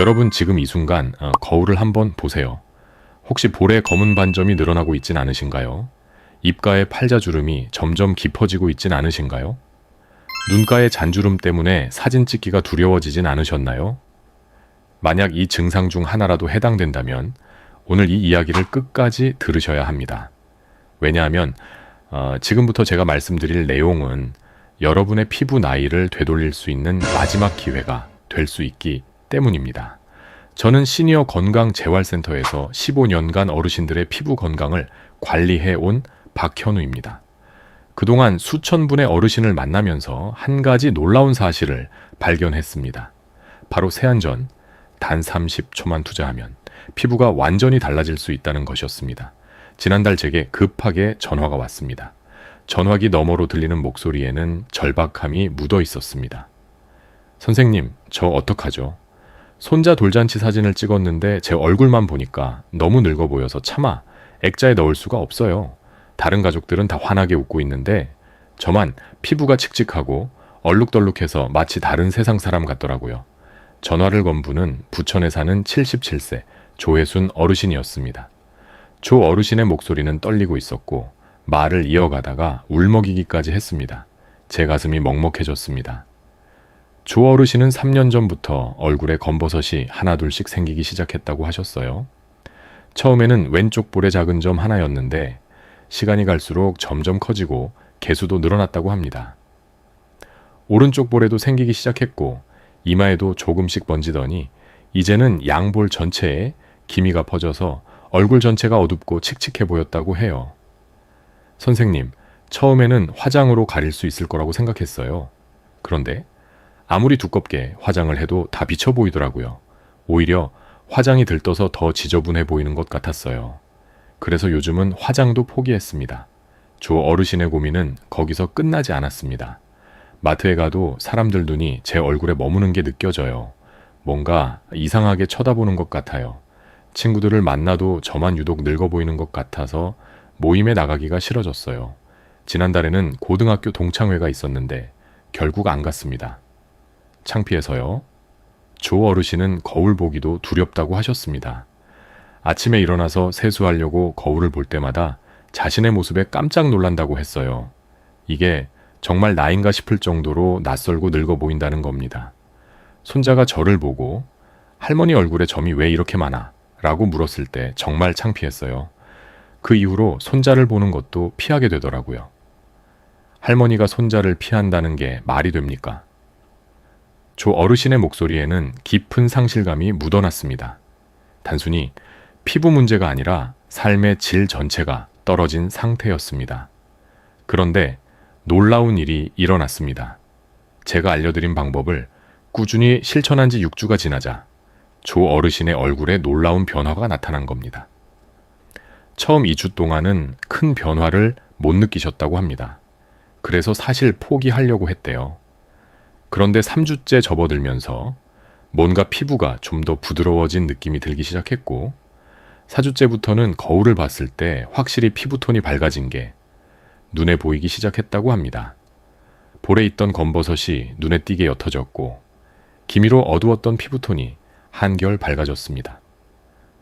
여러분 지금 이 순간 거울을 한번 보세요. 혹시 볼에 검은 반점이 늘어나고 있진 않으신가요? 입가에 팔자주름이 점점 깊어지고 있진 않으신가요? 눈가의 잔주름 때문에 사진 찍기가 두려워지진 않으셨나요? 만약 이 증상 중 하나라도 해당된다면 오늘 이 이야기를 끝까지 들으셔야 합니다. 왜냐하면 지금부터 제가 말씀드릴 내용은 여러분의 피부 나이를 되돌릴 수 있는 마지막 기회가 될 수 있기 때문입니다. 저는 시니어 건강재활센터에서 15년간 어르신들의 피부 건강을 관리해 온 박현우입니다. 그동안 수천 분의 어르신을 만나면서 한 가지 놀라운 사실을 발견했습니다. 바로 세안전 단 30초만 투자하면 피부가 완전히 달라질 수 있다는 것이었습니다. 지난달 제게 급하게 전화가 왔습니다. 전화기 너머로 들리는 목소리에는 절박함이 묻어 있었습니다. 선생님, 저 어떡하죠? 손자 돌잔치 사진을 찍었는데 제 얼굴만 보니까 너무 늙어 보여서 차마 액자에 넣을 수가 없어요. 다른 가족들은 다 환하게 웃고 있는데 저만 피부가 칙칙하고 얼룩덜룩해서 마치 다른 세상 사람 같더라고요. 전화를 건 분은 부천에 사는 77세 조혜순 어르신이었습니다. 조 어르신의 목소리는 떨리고 있었고 말을 이어가다가 울먹이기까지 했습니다. 제 가슴이 먹먹해졌습니다. 조 어르신은 3년 전부터 얼굴에 검버섯이 하나둘씩 생기기 시작했다고 하셨어요. 처음에는 왼쪽 볼에 작은 점 하나였는데 시간이 갈수록 점점 커지고 개수도 늘어났다고 합니다. 오른쪽 볼에도 생기기 시작했고 이마에도 조금씩 번지더니 이제는 양볼 전체에 기미가 퍼져서 얼굴 전체가 어둡고 칙칙해 보였다고 해요. 선생님, 처음에는 화장으로 가릴 수 있을 거라고 생각했어요. 그런데 아무리 두껍게 화장을 해도 다 비쳐 보이더라고요. 오히려 화장이 들떠서 더 지저분해 보이는 것 같았어요. 그래서 요즘은 화장도 포기했습니다. 조 어르신의 고민은 거기서 끝나지 않았습니다. 마트에 가도 사람들 눈이 제 얼굴에 머무는 게 느껴져요. 뭔가 이상하게 쳐다보는 것 같아요. 친구들을 만나도 저만 유독 늙어 보이는 것 같아서 모임에 나가기가 싫어졌어요. 지난달에는 고등학교 동창회가 있었는데 결국 안 갔습니다. 창피해서요. 조 어르신은 거울 보기도 두렵다고 하셨습니다. 아침에 일어나서 세수하려고 거울을 볼 때마다 자신의 모습에 깜짝 놀란다고 했어요. 이게 정말 나인가 싶을 정도로 낯설고 늙어 보인다는 겁니다. 손자가 저를 보고 할머니 얼굴에 점이 왜 이렇게 많아? 라고 물었을 때 정말 창피했어요. 그 이후로 손자를 보는 것도 피하게 되더라고요. 할머니가 손자를 피한다는 게 말이 됩니까? 조 어르신의 목소리에는 깊은 상실감이 묻어났습니다. 단순히 피부 문제가 아니라 삶의 질 전체가 떨어진 상태였습니다. 그런데 놀라운 일이 일어났습니다. 제가 알려드린 방법을 꾸준히 실천한 지 6주가 지나자 조 어르신의 얼굴에 놀라운 변화가 나타난 겁니다. 처음 2주 동안은 큰 변화를 못 느끼셨다고 합니다. 그래서 사실 포기하려고 했대요. 그런데 3주째 접어들면서 뭔가 피부가 좀 더 부드러워진 느낌이 들기 시작했고 4주째부터는 거울을 봤을 때 확실히 피부톤이 밝아진 게 눈에 보이기 시작했다고 합니다. 볼에 있던 검버섯이 눈에 띄게 옅어졌고 기미로 어두웠던 피부톤이 한결 밝아졌습니다.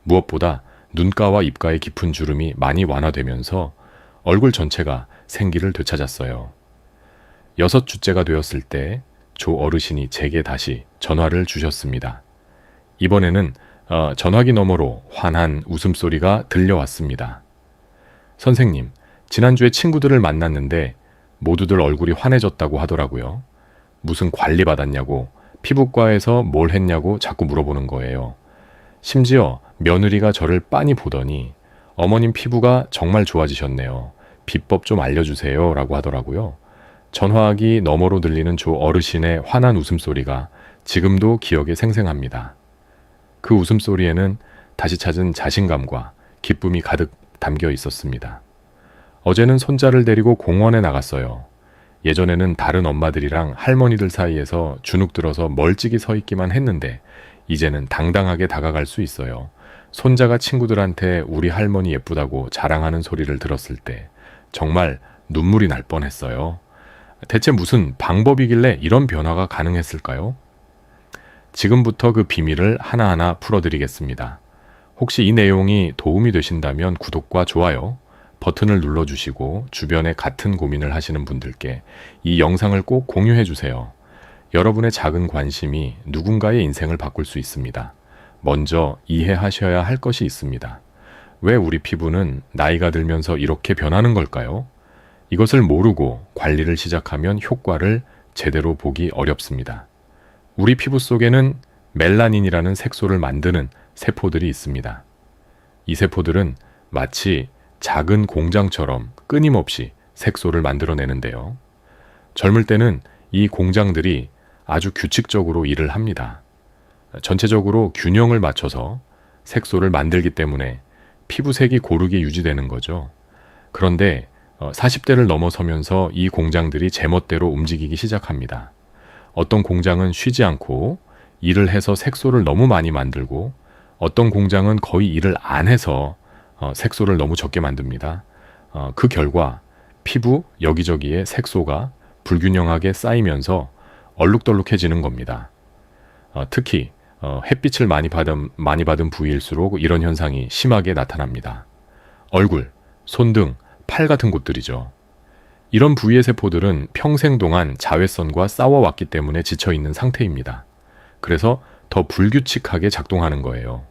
무엇보다 눈가와 입가의 깊은 주름이 많이 완화되면서 얼굴 전체가 생기를 되찾았어요. 6주째가 되었을 때 조 어르신이 제게 다시 전화를 주셨습니다. 이번에는 전화기 너머로 환한 웃음소리가 들려왔습니다. 선생님, 지난주에 친구들을 만났는데 모두들 얼굴이 환해졌다고 하더라고요. 무슨 관리 받았냐고, 피부과에서 뭘 했냐고 자꾸 물어보는 거예요. 심지어 며느리가 저를 빤히 보더니 어머님 피부가 정말 좋아지셨네요. 비법 좀 알려주세요 라고 하더라고요. 전화기 너머로 들리는 조 어르신의 환한 웃음소리가 지금도 기억에 생생합니다. 그 웃음소리에는 다시 찾은 자신감과 기쁨이 가득 담겨 있었습니다. 어제는 손자를 데리고 공원에 나갔어요. 예전에는 다른 엄마들이랑 할머니들 사이에서 주눅 들어서 멀찍이 서 있기만 했는데 이제는 당당하게 다가갈 수 있어요. 손자가 친구들한테 우리 할머니 예쁘다고 자랑하는 소리를 들었을 때 정말 눈물이 날 뻔했어요. 대체 무슨 방법이길래 이런 변화가 가능했을까요? 지금부터 그 비밀을 하나하나 풀어드리겠습니다. 혹시 이 내용이 도움이 되신다면 구독과 좋아요 버튼을 눌러주시고 주변에 같은 고민을 하시는 분들께 이 영상을 꼭 공유해 주세요. 여러분의 작은 관심이 누군가의 인생을 바꿀 수 있습니다. 먼저 이해하셔야 할 것이 있습니다. 왜 우리 피부는 나이가 들면서 이렇게 변하는 걸까요? 이것을 모르고 관리를 시작하면 효과를 제대로 보기 어렵습니다. 우리 피부 속에는 멜라닌이라는 색소를 만드는 세포들이 있습니다. 이 세포들은 마치 작은 공장처럼 끊임없이 색소를 만들어내는데요. 젊을 때는 이 공장들이 아주 규칙적으로 일을 합니다. 전체적으로 균형을 맞춰서 색소를 만들기 때문에 피부색이 고르게 유지되는 거죠. 그런데 40대를 넘어서면서 이 공장들이 제멋대로 움직이기 시작합니다. 어떤 공장은 쉬지 않고 일을 해서 색소를 너무 많이 만들고 어떤 공장은 거의 일을 안 해서 색소를 너무 적게 만듭니다. 그 결과 피부 여기저기에 색소가 불균형하게 쌓이면서 얼룩덜룩해지는 겁니다. 특히 햇빛을 많이 받은 부위일수록 이런 현상이 심하게 나타납니다. 얼굴, 손 등 팔 같은 곳들이죠. 이런 부위의 세포들은 평생 동안 자외선과 싸워왔기 때문에 지쳐있는 상태입니다. 그래서 더 불규칙하게 작동하는 거예요.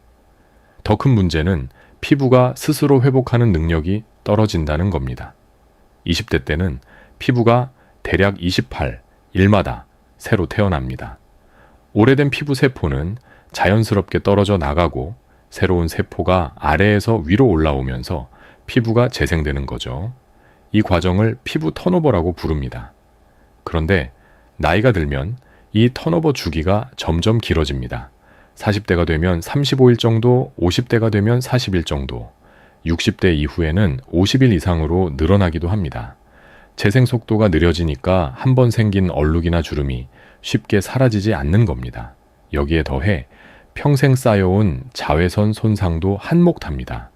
더 큰 문제는 피부가 스스로 회복하는 능력이 떨어진다는 겁니다. 20대 때는 피부가 대략 28, 일마다 새로 태어납니다. 오래된 피부 세포는 자연스럽게 떨어져 나가고 새로운 세포가 아래에서 위로 올라오면서 피부가 재생되는 거죠. 이 과정을 피부 턴오버라고 부릅니다. 그런데 나이가 들면 이 턴오버 주기가 점점 길어집니다. 40대가 되면 35일 정도, 50대가 되면 40일 정도, 60대 이후에는 50일 이상으로 늘어나기도 합니다. 재생 속도가 느려지니까 한 번 생긴 얼룩이나 주름이 쉽게 사라지지 않는 겁니다. 여기에 더해 평생 쌓여온 자외선 손상도 한몫합니다.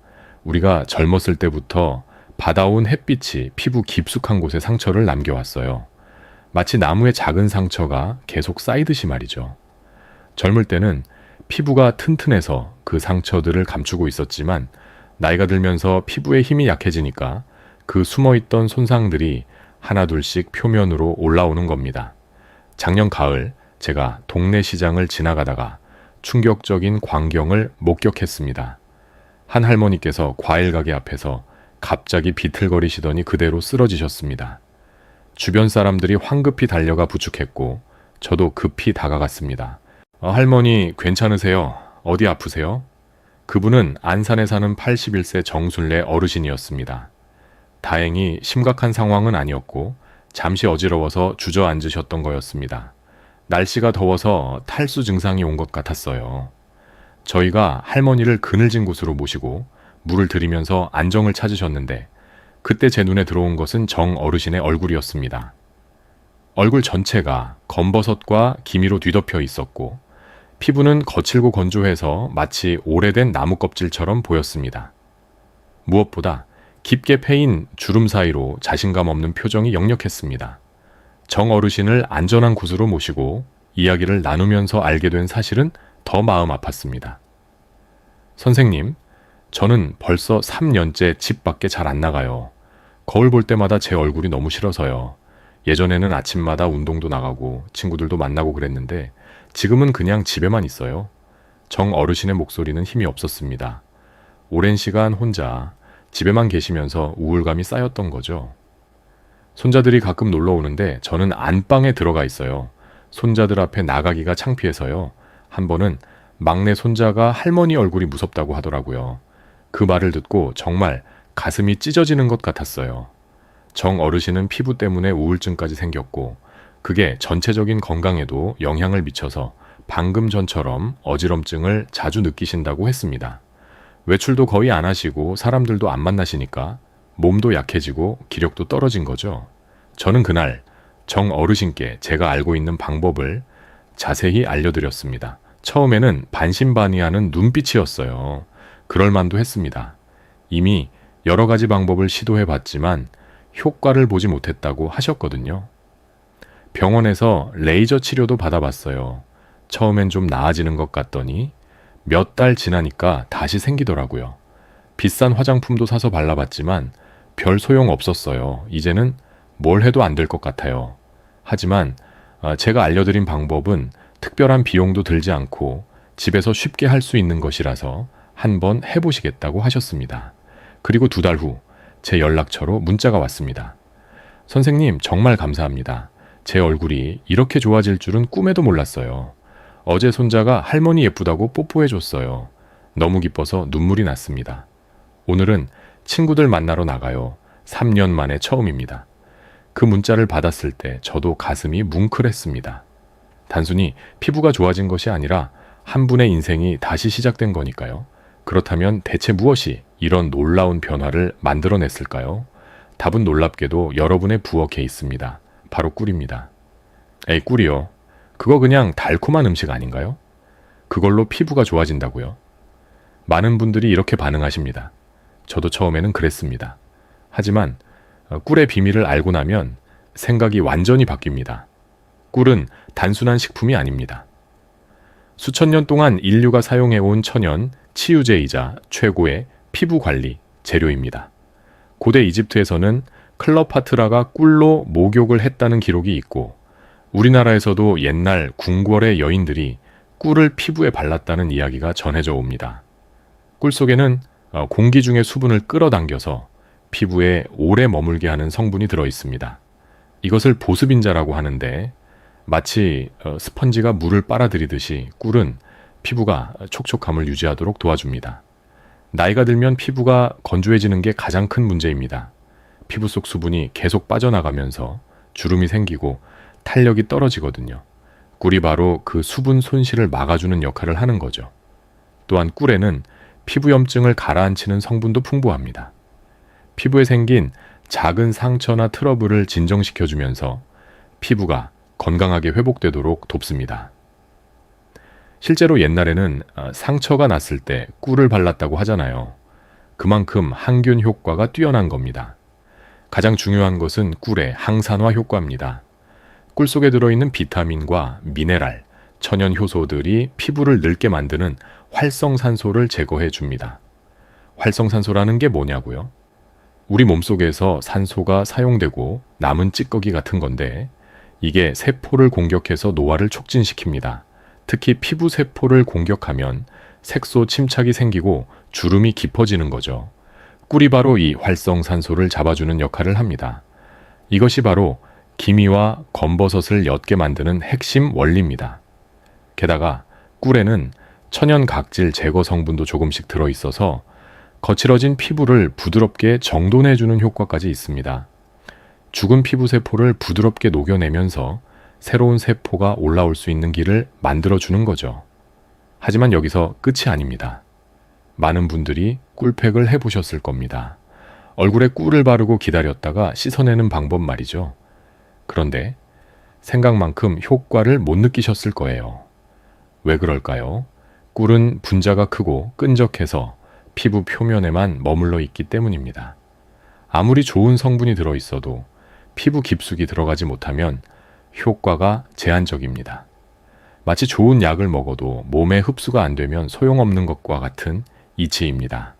우리가 젊었을 때부터 받아온 햇빛이 피부 깊숙한 곳에 상처를 남겨왔어요. 마치 나무의 작은 상처가 계속 쌓이듯이 말이죠. 젊을 때는 피부가 튼튼해서 그 상처들을 감추고 있었지만 나이가 들면서 피부의 힘이 약해지니까 그 숨어있던 손상들이 하나둘씩 표면으로 올라오는 겁니다. 작년 가을 제가 동네 시장을 지나가다가 충격적인 광경을 목격했습니다. 한 할머니께서 과일 가게 앞에서 갑자기 비틀거리시더니 그대로 쓰러지셨습니다. 주변 사람들이 황급히 달려가 부축했고 저도 급히 다가갔습니다. 할머니 괜찮으세요? 어디 아프세요? 그분은 안산에 사는 81세 정순례 어르신이었습니다. 다행히 심각한 상황은 아니었고 잠시 어지러워서 주저앉으셨던 거였습니다. 날씨가 더워서 탈수 증상이 온 것 같았어요. 저희가 할머니를 그늘진 곳으로 모시고 물을 들이면서 안정을 찾으셨는데 그때 제 눈에 들어온 것은 정 어르신의 얼굴이었습니다. 얼굴 전체가 검버섯과 기미로 뒤덮여 있었고 피부는 거칠고 건조해서 마치 오래된 나무 껍질처럼 보였습니다. 무엇보다 깊게 패인 주름 사이로 자신감 없는 표정이 역력했습니다. 정 어르신을 안전한 곳으로 모시고 이야기를 나누면서 알게 된 사실은 더 마음 아팠습니다. 선생님, 저는 벌써 3년째 집 밖에 잘 안 나가요. 거울 볼 때마다 제 얼굴이 너무 싫어서요. 예전에는 아침마다 운동도 나가고 친구들도 만나고 그랬는데 지금은 그냥 집에만 있어요. 정 어르신의 목소리는 힘이 없었습니다. 오랜 시간 혼자 집에만 계시면서 우울감이 쌓였던 거죠. 손자들이 가끔 놀러 오는데 저는 안방에 들어가 있어요. 손자들 앞에 나가기가 창피해서요. 한 번은 막내 손자가 할머니 얼굴이 무섭다고 하더라고요. 그 말을 듣고 정말 가슴이 찢어지는 것 같았어요. 정 어르신은 피부 때문에 우울증까지 생겼고 그게 전체적인 건강에도 영향을 미쳐서 방금 전처럼 어지럼증을 자주 느끼신다고 했습니다. 외출도 거의 안 하시고 사람들도 안 만나시니까 몸도 약해지고 기력도 떨어진 거죠. 저는 그날 정 어르신께 제가 알고 있는 방법을 자세히 알려드렸습니다. 처음에는 반신반의하는 눈빛이었어요. 그럴만도 했습니다. 이미 여러 가지 방법을 시도해봤지만 효과를 보지 못했다고 하셨거든요. 병원에서 레이저 치료도 받아봤어요. 처음엔 좀 나아지는 것 같더니 몇 달 지나니까 다시 생기더라고요. 비싼 화장품도 사서 발라봤지만 별 소용 없었어요. 이제는 뭘 해도 안 될 것 같아요. 하지만 제가 알려드린 방법은 특별한 비용도 들지 않고 집에서 쉽게 할 수 있는 것이라서 한번 해보시겠다고 하셨습니다. 그리고 2달 후 제 연락처로 문자가 왔습니다. 선생님, 정말 감사합니다. 제 얼굴이 이렇게 좋아질 줄은 꿈에도 몰랐어요. 어제 손자가 할머니 예쁘다고 뽀뽀해줬어요. 너무 기뻐서 눈물이 났습니다. 오늘은 친구들 만나러 나가요. 3년 만에 처음입니다. 그 문자를 받았을 때 저도 가슴이 뭉클했습니다. 단순히 피부가 좋아진 것이 아니라 한 분의 인생이 다시 시작된 거니까요. 그렇다면 대체 무엇이 이런 놀라운 변화를 만들어냈을까요? 답은 놀랍게도 여러분의 부엌에 있습니다. 바로 꿀입니다. 에이, 꿀이요. 그거 그냥 달콤한 음식 아닌가요? 그걸로 피부가 좋아진다고요? 많은 분들이 이렇게 반응하십니다. 저도 처음에는 그랬습니다. 하지만 꿀의 비밀을 알고 나면 생각이 완전히 바뀝니다. 꿀은 단순한 식품이 아닙니다. 수천 년 동안 인류가 사용해온 천연 치유제이자 최고의 피부 관리 재료입니다. 고대 이집트에서는 클레오파트라가 꿀로 목욕을 했다는 기록이 있고 우리나라에서도 옛날 궁궐의 여인들이 꿀을 피부에 발랐다는 이야기가 전해져 옵니다. 꿀 속에는 공기 중의 수분을 끌어당겨서 피부에 오래 머물게 하는 성분이 들어 있습니다. 이것을 보습인자라고 하는데 마치 스펀지가 물을 빨아들이듯이 꿀은 피부가 촉촉함을 유지하도록 도와줍니다. 나이가 들면 피부가 건조해지는 게 가장 큰 문제입니다. 피부 속 수분이 계속 빠져나가면서 주름이 생기고 탄력이 떨어지거든요. 꿀이 바로 그 수분 손실을 막아주는 역할을 하는 거죠. 또한 꿀에는 피부염증을 가라앉히는 성분도 풍부합니다. 피부에 생긴 작은 상처나 트러블을 진정시켜주면서 피부가 건강하게 회복되도록 돕습니다. 실제로 옛날에는 상처가 났을 때 꿀을 발랐다고 하잖아요. 그만큼 항균 효과가 뛰어난 겁니다. 가장 중요한 것은 꿀의 항산화 효과입니다. 꿀 속에 들어있는 비타민과 미네랄, 천연 효소들이 피부를 늙게 만드는 활성산소를 제거해 줍니다. 활성산소라는 게 뭐냐고요? 우리 몸속에서 산소가 사용되고 남은 찌꺼기 같은 건데 이게 세포를 공격해서 노화를 촉진시킵니다. 특히 피부 세포를 공격하면 색소 침착이 생기고 주름이 깊어지는 거죠. 꿀이 바로 이 활성산소를 잡아주는 역할을 합니다. 이것이 바로 기미와 검버섯을 옅게 만드는 핵심 원리입니다. 게다가 꿀에는 천연 각질 제거 성분도 조금씩 들어있어서 거칠어진 피부를 부드럽게 정돈해주는 효과까지 있습니다. 죽은 피부 세포를 부드럽게 녹여내면서 새로운 세포가 올라올 수 있는 길을 만들어주는 거죠. 하지만 여기서 끝이 아닙니다. 많은 분들이 꿀팩을 해보셨을 겁니다. 얼굴에 꿀을 바르고 기다렸다가 씻어내는 방법 말이죠. 그런데 생각만큼 효과를 못 느끼셨을 거예요. 왜 그럴까요? 꿀은 분자가 크고 끈적해서 피부 표면에만 머물러 있기 때문입니다. 아무리 좋은 성분이 들어있어도 피부 깊숙이 들어가지 못하면 효과가 제한적입니다. 마치 좋은 약을 먹어도 몸에 흡수가 안 되면 소용없는 것과 같은 이치입니다.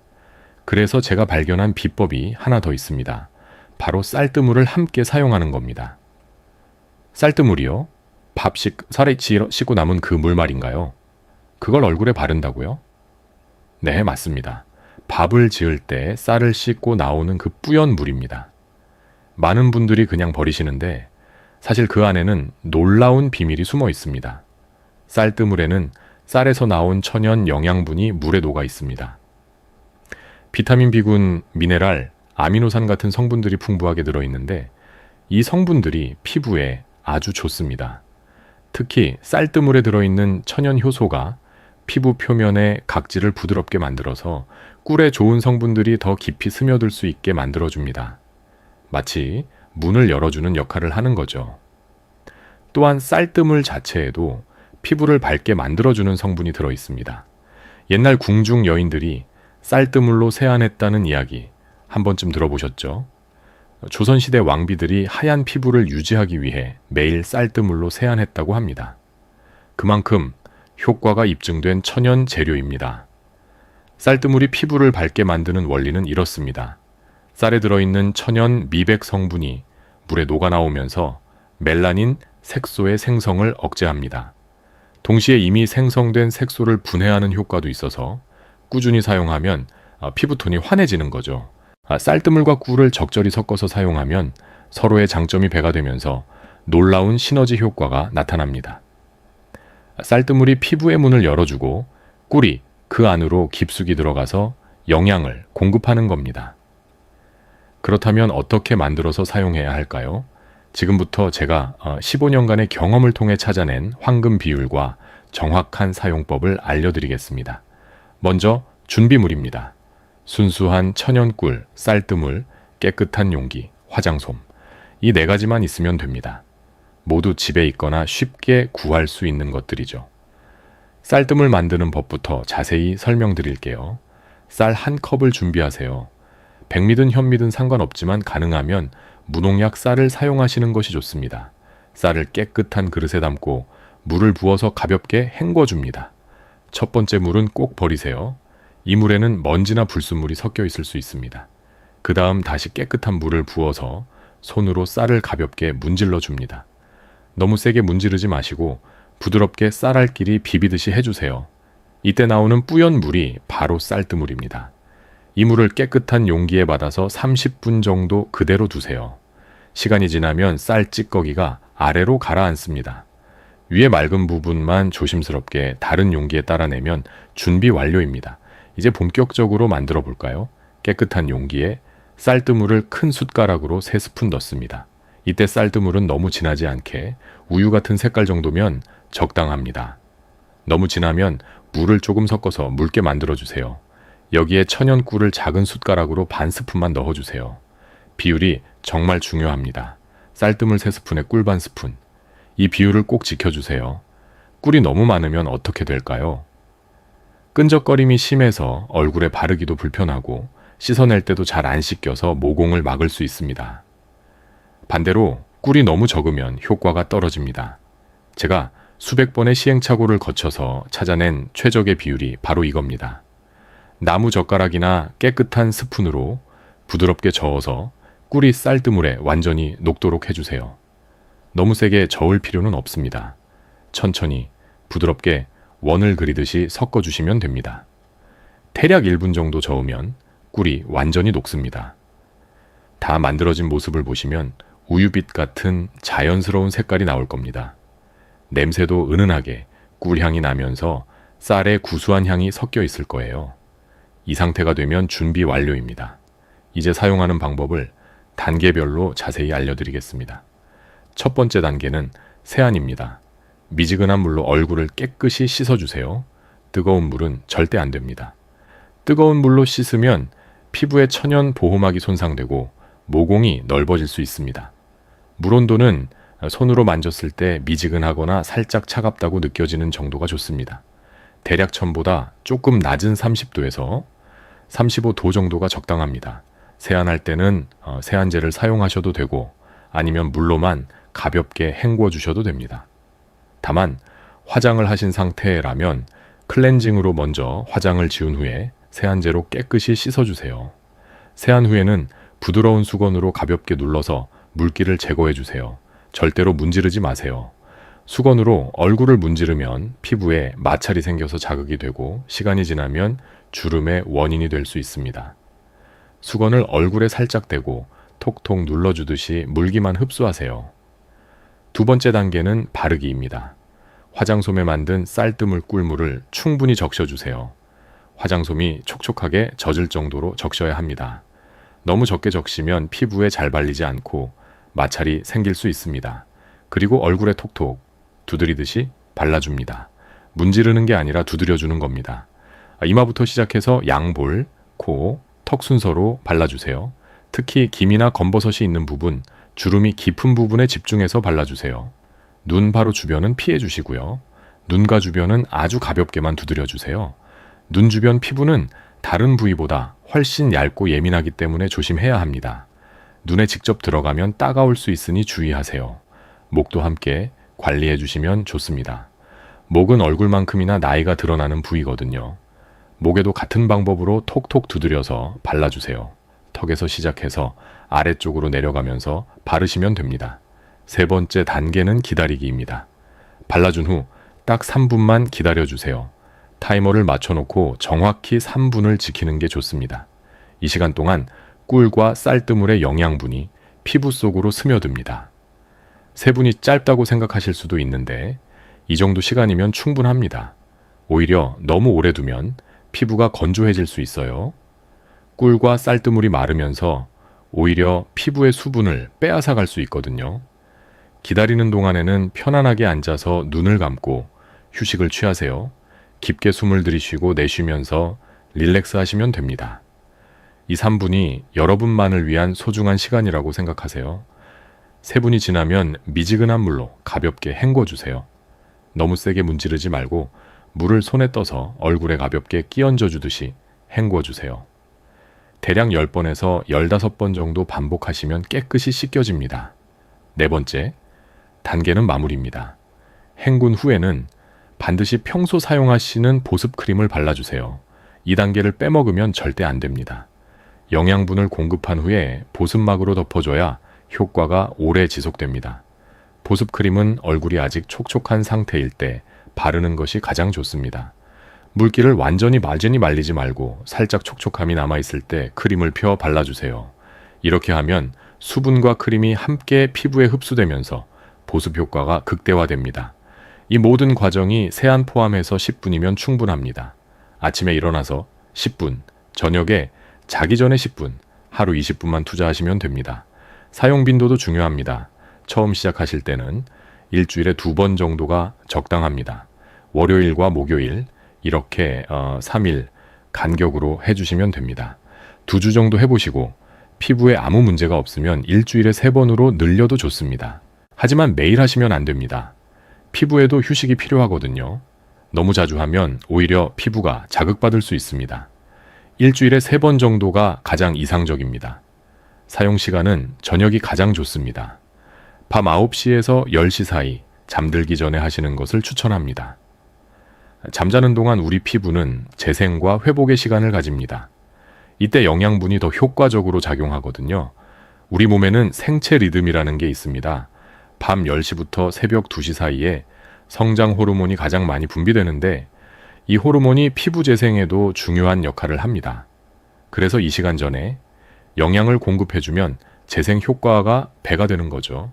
그래서 제가 발견한 비법이 하나 더 있습니다. 바로 쌀뜨물을 함께 사용하는 겁니다. 쌀뜨물이요? 쌀에 씻고 남은 그 물 말인가요? 그걸 얼굴에 바른다고요? 네, 맞습니다. 밥을 지을 때 쌀을 씻고 나오는 그 뿌연 물입니다. 많은 분들이 그냥 버리시는데 사실 그 안에는 놀라운 비밀이 숨어 있습니다. 쌀뜨물에는 쌀에서 나온 천연 영양분이 물에 녹아 있습니다. 비타민 B군, 미네랄, 아미노산 같은 성분들이 풍부하게 들어있는데 이 성분들이 피부에 아주 좋습니다. 특히 쌀뜨물에 들어있는 천연 효소가 피부 표면의 각질을 부드럽게 만들어서 꿀에 좋은 성분들이 더 깊이 스며들 수 있게 만들어줍니다. 마치 문을 열어주는 역할을 하는 거죠. 또한 쌀뜨물 자체에도 피부를 밝게 만들어주는 성분이 들어있습니다. 옛날 궁중 여인들이 쌀뜨물로 세안했다는 이야기 한 번쯤 들어보셨죠? 조선시대 왕비들이 하얀 피부를 유지하기 위해 매일 쌀뜨물로 세안했다고 합니다. 그만큼 효과가 입증된 천연 재료입니다. 쌀뜨물이 피부를 밝게 만드는 원리는 이렇습니다. 쌀에 들어있는 천연 미백 성분이 물에 녹아나오면서 멜라닌 색소의 생성을 억제합니다. 동시에 이미 생성된 색소를 분해하는 효과도 있어서 꾸준히 사용하면 피부톤이 환해지는 거죠. 쌀뜨물과 꿀을 적절히 섞어서 사용하면 서로의 장점이 배가 되면서 놀라운 시너지 효과가 나타납니다. 쌀뜨물이 피부의 문을 열어주고 꿀이 그 안으로 깊숙이 들어가서 영양을 공급하는 겁니다. 그렇다면 어떻게 만들어서 사용해야 할까요? 지금부터 제가 15년간의 경험을 통해 찾아낸 황금 비율과 정확한 사용법을 알려드리겠습니다. 먼저 준비물입니다. 순수한 천연꿀, 쌀뜨물, 깨끗한 용기, 화장솜. 이 네 가지만 있으면 됩니다. 모두 집에 있거나 쉽게 구할 수 있는 것들이죠. 쌀뜨물 만드는 법부터 자세히 설명드릴게요. 쌀 한 컵을 준비하세요. 백미든 현미든 상관없지만 가능하면 무농약 쌀을 사용하시는 것이 좋습니다. 쌀을 깨끗한 그릇에 담고 물을 부어서 가볍게 헹궈줍니다. 첫 번째 물은 꼭 버리세요. 이 물에는 먼지나 불순물이 섞여 있을 수 있습니다. 그 다음 다시 깨끗한 물을 부어서 손으로 쌀을 가볍게 문질러 줍니다. 너무 세게 문지르지 마시고 부드럽게 쌀알끼리 비비듯이 해주세요. 이때 나오는 뿌연 물이 바로 쌀뜨물입니다. 이 물을 깨끗한 용기에 받아서 30분 정도 그대로 두세요. 시간이 지나면 쌀 찌꺼기가 아래로 가라앉습니다. 위에 맑은 부분만 조심스럽게 다른 용기에 따라내면 준비 완료입니다. 이제 본격적으로 만들어 볼까요? 깨끗한 용기에 쌀뜨물을 큰 숟가락으로 3스푼 넣습니다. 이때 쌀뜨물은 너무 진하지 않게 우유 같은 색깔 정도면 적당합니다. 너무 진하면 물을 조금 섞어서 묽게 만들어주세요. 여기에 천연꿀을 작은 숟가락으로 반 스푼만 넣어주세요. 비율이 정말 중요합니다. 쌀뜨물 3스푼에 꿀 반 스푼. 이 비율을 꼭 지켜주세요. 꿀이 너무 많으면 어떻게 될까요? 끈적거림이 심해서 얼굴에 바르기도 불편하고 씻어낼 때도 잘 안 씻겨서 모공을 막을 수 있습니다. 반대로 꿀이 너무 적으면 효과가 떨어집니다. 제가 수백 번의 시행착오를 거쳐서 찾아낸 최적의 비율이 바로 이겁니다. 나무 젓가락이나 깨끗한 스푼으로 부드럽게 저어서 꿀이 쌀뜨물에 완전히 녹도록 해주세요. 너무 세게 저을 필요는 없습니다. 천천히 부드럽게 원을 그리듯이 섞어주시면 됩니다. 대략 1분 정도 저으면 꿀이 완전히 녹습니다. 다 만들어진 모습을 보시면 우유빛 같은 자연스러운 색깔이 나올 겁니다. 냄새도 은은하게 꿀향이 나면서 쌀에 구수한 향이 섞여 있을 거예요. 이 상태가 되면 준비 완료입니다. 이제 사용하는 방법을 단계별로 자세히 알려드리겠습니다. 첫 번째 단계는 세안입니다. 미지근한 물로 얼굴을 깨끗이 씻어주세요. 뜨거운 물은 절대 안 됩니다. 뜨거운 물로 씻으면 피부의 천연 보호막이 손상되고 모공이 넓어질 수 있습니다. 물 온도는 손으로 만졌을 때 미지근하거나 살짝 차갑다고 느껴지는 정도가 좋습니다. 대략 천보다 조금 낮은 30도에서 35도 정도가 적당합니다. 세안할 때는 세안제를 사용하셔도 되고 아니면 물로만 가볍게 헹궈 주셔도 됩니다. 다만 화장을 하신 상태라면 클렌징으로 먼저 화장을 지운 후에 세안제로 깨끗이 씻어주세요. 세안 후에는 부드러운 수건으로 가볍게 눌러서 물기를 제거해 주세요. 절대로 문지르지 마세요. 수건으로 얼굴을 문지르면 피부에 마찰이 생겨서 자극이 되고 시간이 지나면 주름의 원인이 될 수 있습니다. 수건을 얼굴에 살짝 대고 톡톡 눌러주듯이 물기만 흡수하세요. 두 번째 단계는 바르기입니다. 화장솜에 만든 쌀뜨물 꿀물을 충분히 적셔주세요. 화장솜이 촉촉하게 젖을 정도로 적셔야 합니다. 너무 적게 적시면 피부에 잘 발리지 않고 마찰이 생길 수 있습니다. 그리고 얼굴에 톡톡 두드리듯이 발라줍니다. 문지르는 게 아니라 두드려주는 겁니다. 이마부터 시작해서 양볼, 코, 턱 순서로 발라주세요. 특히 김이나 검버섯이 있는 부분, 주름이 깊은 부분에 집중해서 발라주세요. 눈 바로 주변은 피해 주시고요. 눈가 주변은 아주 가볍게만 두드려 주세요. 눈 주변 피부는 다른 부위보다 훨씬 얇고 예민하기 때문에 조심해야 합니다. 눈에 직접 들어가면 따가울 수 있으니 주의하세요. 목도 함께 관리해 주시면 좋습니다. 목은 얼굴만큼이나 나이가 드러나는 부위거든요. 목에도 같은 방법으로 톡톡 두드려서 발라주세요. 턱에서 시작해서 아래쪽으로 내려가면서 바르시면 됩니다. 세 번째 단계는 기다리기입니다. 발라준 후 딱 3분만 기다려주세요. 타이머를 맞춰놓고 정확히 3분을 지키는 게 좋습니다. 이 시간 동안 꿀과 쌀뜨물의 영양분이 피부 속으로 스며듭니다. 3분이 짧다고 생각하실 수도 있는데 이 정도 시간이면 충분합니다. 오히려 너무 오래 두면 피부가 건조해질 수 있어요. 꿀과 쌀뜨물이 마르면서 오히려 피부의 수분을 빼앗아갈 수 있거든요. 기다리는 동안에는 편안하게 앉아서 눈을 감고 휴식을 취하세요. 깊게 숨을 들이쉬고 내쉬면서 릴렉스 하시면 됩니다. 이 3분이 여러분만을 위한 소중한 시간이라고 생각하세요. 3분이 지나면 미지근한 물로 가볍게 헹궈주세요. 너무 세게 문지르지 말고 물을 손에 떠서 얼굴에 가볍게 끼얹어 주듯이 헹궈주세요. 대략 10번에서 15번 정도 반복하시면 깨끗이 씻겨집니다. 네 번째, 단계는 마무리입니다. 헹군 후에는 반드시 평소 사용하시는 보습 크림을 발라주세요. 이 단계를 빼먹으면 절대 안 됩니다. 영양분을 공급한 후에 보습막으로 덮어줘야 효과가 오래 지속됩니다. 보습 크림은 얼굴이 아직 촉촉한 상태일 때 바르는 것이 가장 좋습니다. 물기를 완전히 말리지 말고 살짝 촉촉함이 남아있을 때 크림을 펴 발라주세요. 이렇게 하면 수분과 크림이 함께 피부에 흡수되면서 보습 효과가 극대화됩니다. 이 모든 과정이 세안 포함해서 10분이면 충분합니다. 아침에 일어나서 10분, 저녁에 자기 전에 10분, 하루 20분만 투자하시면 됩니다. 사용 빈도도 중요합니다. 처음 시작하실 때는 일주일에 2번 정도가 적당합니다. 월요일과 목요일 이렇게 3일 간격으로 해주시면 됩니다. 2주 정도 해보시고 피부에 아무 문제가 없으면 일주일에 3번으로 늘려도 좋습니다. 하지만 매일 하시면 안 됩니다. 피부에도 휴식이 필요하거든요. 너무 자주 하면 오히려 피부가 자극받을 수 있습니다. 일주일에 3번 정도가 가장 이상적입니다. 사용 시간은 저녁이 가장 좋습니다. 밤 9시에서 10시 사이 잠들기 전에 하시는 것을 추천합니다. 잠자는 동안 우리 피부는 재생과 회복의 시간을 가집니다. 이때 영양분이 더 효과적으로 작용하거든요. 우리 몸에는 생체 리듬이라는 게 있습니다. 밤 10시부터 새벽 2시 사이에 성장 호르몬이 가장 많이 분비되는데 이 호르몬이 피부 재생에도 중요한 역할을 합니다. 그래서 이 시간 전에 영양을 공급해주면 재생 효과가 배가 되는 거죠.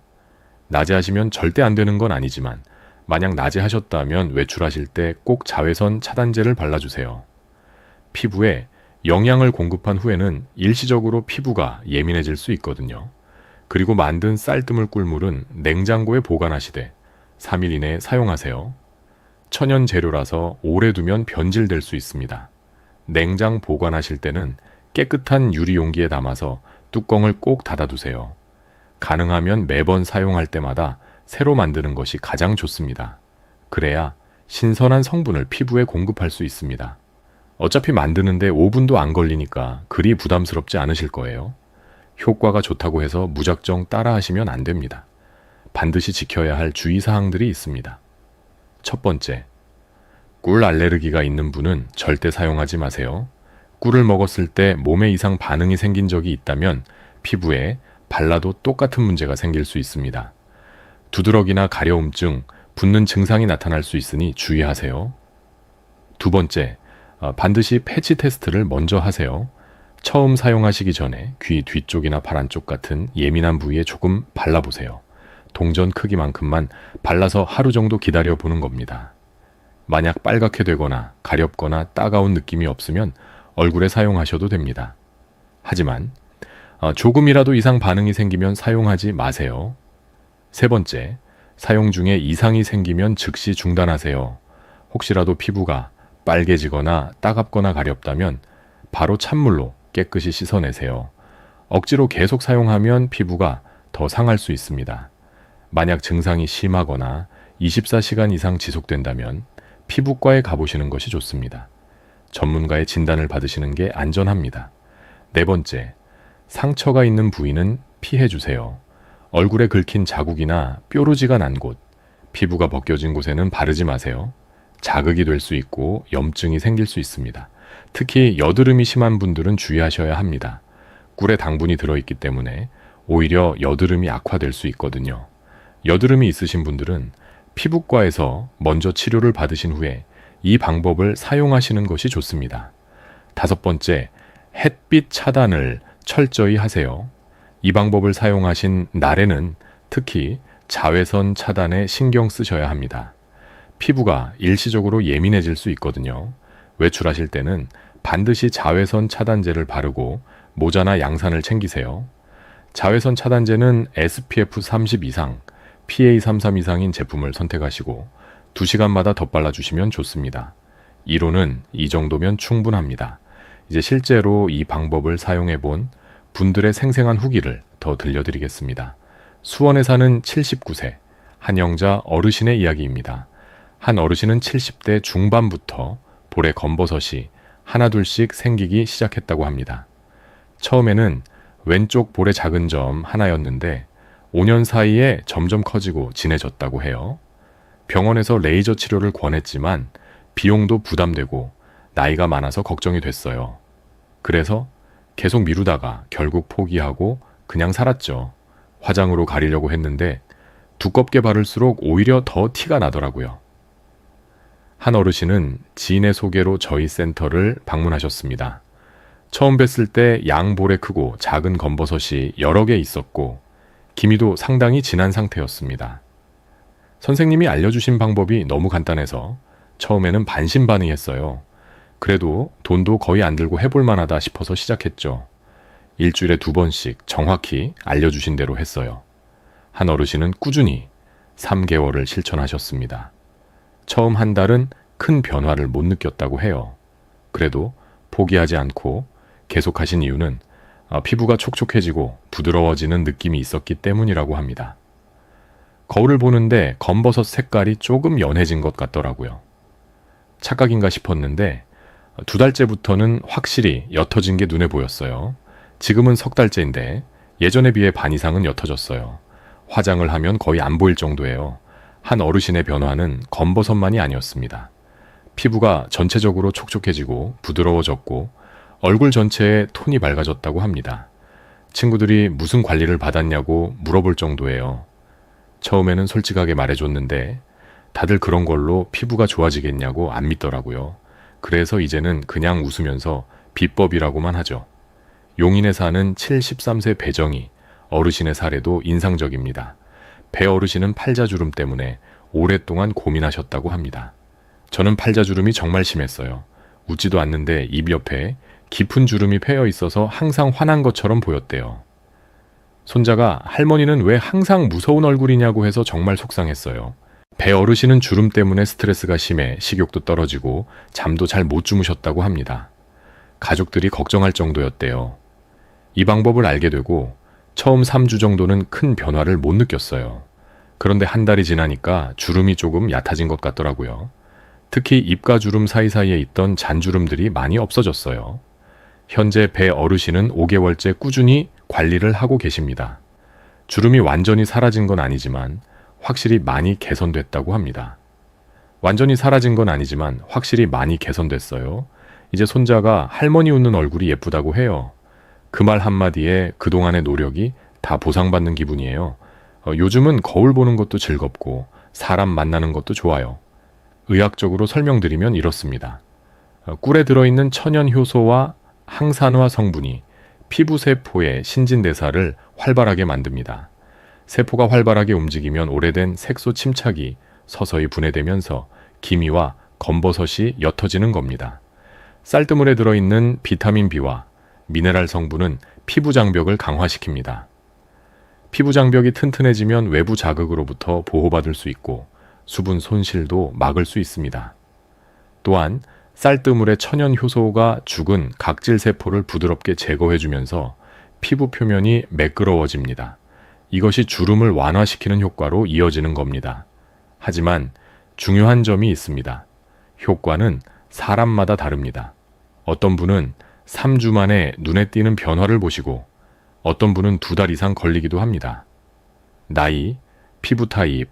낮에 하시면 절대 안 되는 건 아니지만 만약 낮에 하셨다면 외출하실 때 꼭 자외선 차단제를 발라주세요. 피부에 영양을 공급한 후에는 일시적으로 피부가 예민해질 수 있거든요. 그리고 만든 쌀뜨물 꿀물은 냉장고에 보관하시되 3일 이내에 사용하세요. 천연 재료라서 오래 두면 변질될 수 있습니다. 냉장 보관하실 때는 깨끗한 유리 용기에 담아서 뚜껑을 꼭 닫아두세요. 가능하면 매번 사용할 때마다 새로 만드는 것이 가장 좋습니다. 그래야 신선한 성분을 피부에 공급할 수 있습니다. 어차피 만드는데 5분도 안 걸리니까 그리 부담스럽지 않으실 거예요. 효과가 좋다고 해서 무작정 따라 하시면 안 됩니다. 반드시 지켜야 할 주의사항들이 있습니다. 첫 번째, 꿀 알레르기가 있는 분은 절대 사용하지 마세요. 꿀을 먹었을 때 몸에 이상 반응이 생긴 적이 있다면 피부에 발라도 똑같은 문제가 생길 수 있습니다. 두드러기나 가려움증, 붓는 증상이 나타날 수 있으니 주의하세요. 두 번째, 반드시 패치 테스트를 먼저 하세요. 처음 사용하시기 전에 귀 뒤쪽이나 발 안쪽 같은 예민한 부위에 조금 발라보세요. 동전 크기만큼만 발라서 하루 정도 기다려 보는 겁니다. 만약 빨갛게 되거나 가렵거나 따가운 느낌이 없으면 얼굴에 사용하셔도 됩니다. 하지만 조금이라도 이상 반응이 생기면 사용하지 마세요. 세 번째, 사용 중에 이상이 생기면 즉시 중단하세요. 혹시라도 피부가 빨개지거나 따갑거나 가렵다면 바로 찬물로 깨끗이 씻어내세요. 억지로 계속 사용하면 피부가 더 상할 수 있습니다. 만약 증상이 심하거나 24시간 이상 지속된다면 피부과에 가보시는 것이 좋습니다. 전문가의 진단을 받으시는 게 안전합니다. 네 번째, 상처가 있는 부위는 피해주세요. 얼굴에 긁힌 자국이나 뾰루지가 난 곳, 피부가 벗겨진 곳에는 바르지 마세요. 자극이 될 수 있고 염증이 생길 수 있습니다. 특히 여드름이 심한 분들은 주의하셔야 합니다. 꿀에 당분이 들어있기 때문에 오히려 여드름이 악화될 수 있거든요. 여드름이 있으신 분들은 피부과에서 먼저 치료를 받으신 후에 이 방법을 사용하시는 것이 좋습니다. 5번째, 햇빛 차단을 철저히 하세요. 이 방법을 사용하신 날에는 특히 자외선 차단에 신경 쓰셔야 합니다. 피부가 일시적으로 예민해질 수 있거든요. 외출하실 때는 반드시 자외선 차단제를 바르고 모자나 양산을 챙기세요. 자외선 차단제는 SPF 30 이상, PA33 이상인 제품을 선택하시고 2시간마다 덧발라주시면 좋습니다. 이론은 이 정도면 충분합니다. 이제 실제로 이 방법을 사용해본 분들의 생생한 후기를 더 들려드리겠습니다. 수원에 사는 79세 한영자 어르신의 이야기입니다. 한 어르신은 70대 중반부터 볼에 검버섯이 하나둘씩 생기기 시작했다고 합니다. 처음에는 왼쪽 볼의 작은 점 하나였는데 5년 사이에 점점 커지고 진해졌다고 해요. 병원에서 레이저 치료를 권했지만 비용도 부담되고 나이가 많아서 걱정이 됐어요. 그래서 계속 미루다가 결국 포기하고 그냥 살았죠. 화장으로 가리려고 했는데 두껍게 바를수록 오히려 더 티가 나더라고요. 한 어르신은 지인의 소개로 저희 센터를 방문하셨습니다. 처음 뵀을 때 양볼에 크고 작은 검버섯이 여러 개 있었고 기미도 상당히 진한 상태였습니다. 선생님이 알려주신 방법이 너무 간단해서 처음에는 반신반의했어요. 그래도 돈도 거의 안 들고 해볼 만하다 싶어서 시작했죠. 일주일에 2번씩 정확히 알려주신 대로 했어요. 한 어르신은 꾸준히 3개월을 실천하셨습니다. 처음 한 달은 큰 변화를 못 느꼈다고 해요. 그래도 포기하지 않고 계속하신 이유는 피부가 촉촉해지고 부드러워지는 느낌이 있었기 때문이라고 합니다. 거울을 보는데 검버섯 색깔이 조금 연해진 것 같더라고요. 착각인가 싶었는데 2달째부터는 확실히 옅어진 게 눈에 보였어요. 지금은 3달째인데 예전에 비해 반 이상은 옅어졌어요. 화장을 하면 거의 안 보일 정도예요. 한 어르신의 변화는 검버섯만이 아니었습니다. 피부가 전체적으로 촉촉해지고 부드러워졌고 얼굴 전체에 톤이 밝아졌다고 합니다. 친구들이 무슨 관리를 받았냐고 물어볼 정도예요. 처음에는 솔직하게 말해줬는데 다들 그런 걸로 피부가 좋아지겠냐고 안 믿더라고요. 그래서 이제는 그냥 웃으면서 비법이라고만 하죠. 용인에 사는 73세 배정이 어르신의 사례도 인상적입니다. 배 어르신은 팔자주름 때문에 오랫동안 고민하셨다고 합니다. 저는 팔자주름이 정말 심했어요. 웃지도 않는데 입 옆에 깊은 주름이 패여 있어서 항상 화난 것처럼 보였대요. 손자가 할머니는 왜 항상 무서운 얼굴이냐고 해서 정말 속상했어요. 배 어르신은 주름 때문에 스트레스가 심해 식욕도 떨어지고 잠도 잘 못 주무셨다고 합니다. 가족들이 걱정할 정도였대요. 이 방법을 알게 되고 처음 3주 정도는 큰 변화를 못 느꼈어요. 그런데 한 달이 지나니까 주름이 조금 얕아진 것 같더라고요. 특히 입가 주름 사이사이에 있던 잔주름들이 많이 없어졌어요. 현재 배 어르신은 5개월째 꾸준히 관리를 하고 계십니다. 주름이 완전히 사라진 건 아니지만 확실히 많이 개선됐다고 합니다. 완전히 사라진 건 아니지만 확실히 많이 개선됐어요. 이제 손자가 할머니 웃는 얼굴이 예쁘다고 해요. 그 말 한마디에 그동안의 노력이 다 보상받는 기분이에요. 요즘은 거울 보는 것도 즐겁고 사람 만나는 것도 좋아요. 의학적으로 설명드리면 이렇습니다. 꿀에 들어있는 천연 효소와 항산화 성분이 피부세포의 신진대사를 활발하게 만듭니다. 세포가 활발하게 움직이면 오래된 색소 침착이 서서히 분해되면서 기미와 검버섯이 옅어지는 겁니다. 쌀뜨물에 들어있는 비타민 B와 미네랄 성분은 피부 장벽을 강화시킵니다. 피부 장벽이 튼튼해지면 외부 자극으로부터 보호받을 수 있고 수분 손실도 막을 수 있습니다. 또한 쌀뜨물의 천연 효소가 죽은 각질 세포를 부드럽게 제거해주면서 피부 표면이 매끄러워집니다. 이것이 주름을 완화시키는 효과로 이어지는 겁니다. 하지만 중요한 점이 있습니다. 효과는 사람마다 다릅니다. 어떤 분은 3주 만에 눈에 띄는 변화를 보시고 어떤 분은 2달 이상 걸리기도 합니다. 나이, 피부 타입,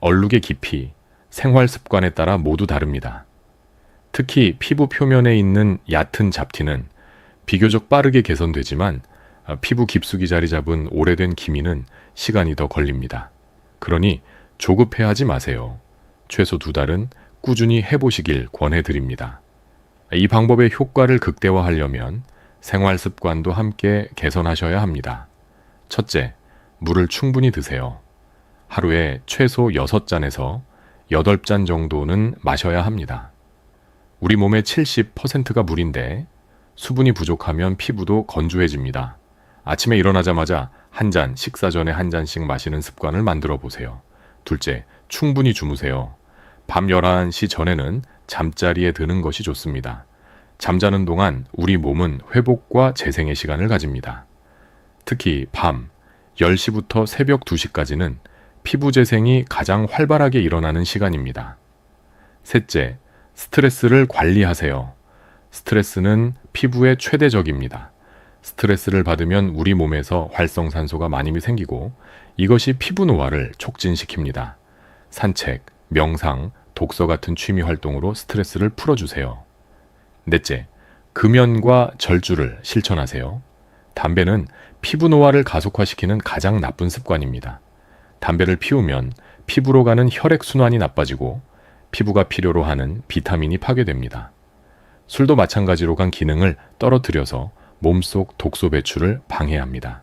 얼룩의 깊이, 생활 습관에 따라 모두 다릅니다. 특히 피부 표면에 있는 얕은 잡티는 비교적 빠르게 개선되지만 피부 깊숙이 자리 잡은 오래된 기미는 시간이 더 걸립니다. 그러니 조급해하지 마세요. 최소 2달은 꾸준히 해보시길 권해드립니다. 이 방법의 효과를 극대화하려면 생활 습관도 함께 개선하셔야 합니다. 첫째, 물을 충분히 드세요. 하루에 최소 6잔에서 8잔 정도는 마셔야 합니다. 우리 몸의 70%가 물인데 수분이 부족하면 피부도 건조해집니다. 아침에 일어나자마자 한 잔, 식사 전에 한 잔씩 마시는 습관을 만들어 보세요. 둘째, 충분히 주무세요. 밤 11시 전에는 잠자리에 드는 것이 좋습니다. 잠자는 동안 우리 몸은 회복과 재생의 시간을 가집니다. 특히 밤 10시부터 새벽 2시까지는 피부 재생이 가장 활발하게 일어나는 시간입니다. 셋째, 스트레스를 관리하세요. 스트레스는 피부의 최대적입니다. 스트레스를 받으면 우리 몸에서 활성산소가 많이 생기고 이것이 피부 노화를 촉진시킵니다. 산책, 명상, 독서 같은 취미 활동으로 스트레스를 풀어주세요. 넷째, 금연과 절주를 실천하세요. 담배는 피부 노화를 가속화시키는 가장 나쁜 습관입니다. 담배를 피우면 피부로 가는 혈액순환이 나빠지고 피부가 필요로 하는 비타민이 파괴됩니다. 술도 마찬가지로 간 기능을 떨어뜨려서 몸속 독소 배출을 방해합니다.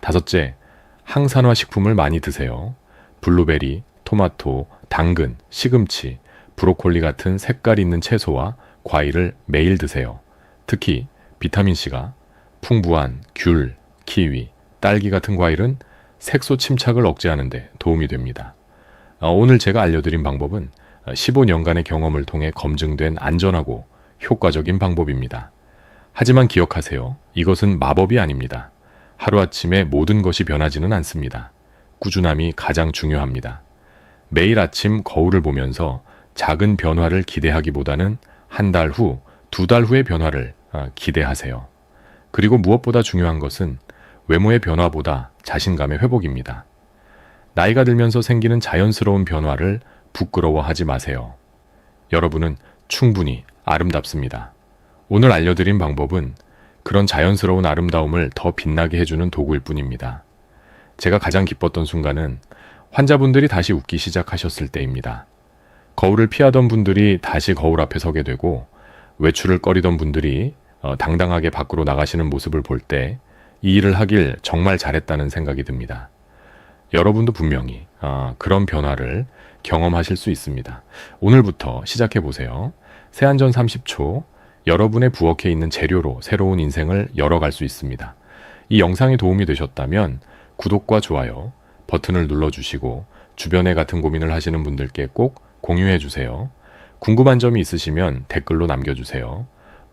다섯째, 항산화 식품을 많이 드세요. 블루베리, 토마토, 당근, 시금치, 브로콜리 같은 색깔 있는 채소와 과일을 매일 드세요. 특히 비타민C가 풍부한 귤, 키위, 딸기 같은 과일은 색소 침착을 억제하는 데 도움이 됩니다. 오늘 제가 알려드린 방법은 15년간의 경험을 통해 검증된 안전하고 효과적인 방법입니다. 하지만 기억하세요. 이것은 마법이 아닙니다. 하루아침에 모든 것이 변하지는 않습니다. 꾸준함이 가장 중요합니다. 매일 아침 거울을 보면서 작은 변화를 기대하기보다는 한 달 후, 2달 후의 변화를 기대하세요. 그리고 무엇보다 중요한 것은 외모의 변화보다 자신감의 회복입니다. 나이가 들면서 생기는 자연스러운 변화를 부끄러워하지 마세요. 여러분은 충분히 아름답습니다. 오늘 알려드린 방법은 그런 자연스러운 아름다움을 더 빛나게 해주는 도구일 뿐입니다. 제가 가장 기뻤던 순간은 환자분들이 다시 웃기 시작하셨을 때입니다. 거울을 피하던 분들이 다시 거울 앞에 서게 되고 외출을 꺼리던 분들이 당당하게 밖으로 나가시는 모습을 볼 때 이 일을 하길 정말 잘했다는 생각이 듭니다. 여러분도 분명히 그런 변화를 경험하실 수 있습니다. 오늘부터 시작해 보세요. 세안전 30초, 여러분의 부엌에 있는 재료로 새로운 인생을 열어갈 수 있습니다. 이 영상이 도움이 되셨다면 구독과 좋아요 버튼을 눌러주시고 주변에 같은 고민을 하시는 분들께 꼭 공유해 주세요. 궁금한 점이 있으시면 댓글로 남겨주세요.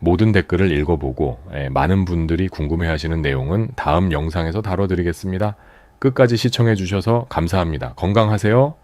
모든 댓글을 읽어보고 많은 분들이 궁금해하시는 내용은 다음 영상에서 다뤄드리겠습니다. 끝까지 시청해 주셔서 감사합니다. 건강하세요.